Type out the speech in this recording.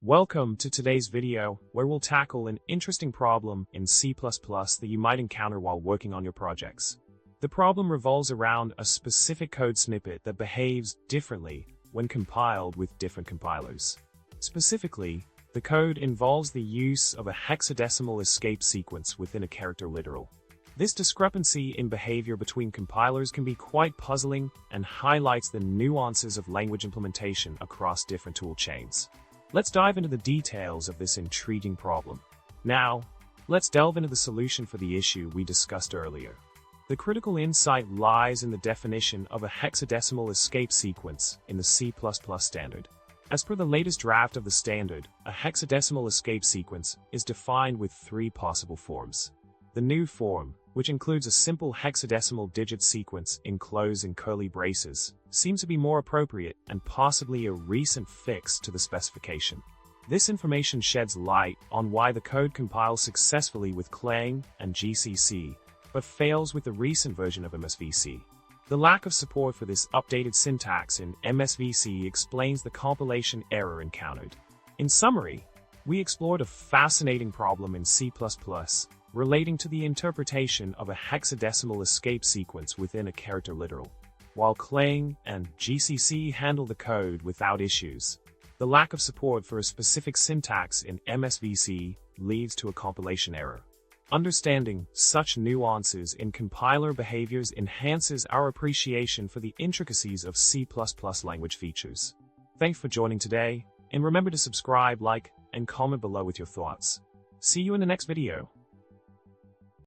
Welcome to today's video, where we'll tackle an interesting problem in C++ that you might encounter while working on your projects. The problem revolves around a specific code snippet that behaves differently when compiled with different compilers. Specifically, the code involves the use of a hexadecimal escape sequence within a character literal. This discrepancy in behavior between compilers can be quite puzzling and highlights the nuances of language implementation across different tool chains. Let's dive into the details of this intriguing problem. Now, let's delve into the solution for the issue we discussed earlier. The critical insight lies in the definition of a hexadecimal escape sequence in the C++ standard. As per the latest draft of the standard, a hexadecimal escape sequence is defined with three possible forms. The new form, which includes a simple hexadecimal digit sequence enclosed in curly braces, seems to be more appropriate and possibly a recent fix to the specification. This information sheds light on why the code compiles successfully with Clang and GCC, but fails with the recent version of MSVC. The lack of support for this updated syntax in MSVC explains the compilation error encountered. In summary, we explored a fascinating problem in C++ relating to the interpretation of a hexadecimal escape sequence within a character literal. While Clang and GCC handle the code without issues, the lack of support for a specific syntax in MSVC leads to a compilation error. Understanding such nuances in compiler behaviors enhances our appreciation for the intricacies of C++ language features. Thanks for joining today, and remember to subscribe, like, and comment below with your thoughts. See you in the next video.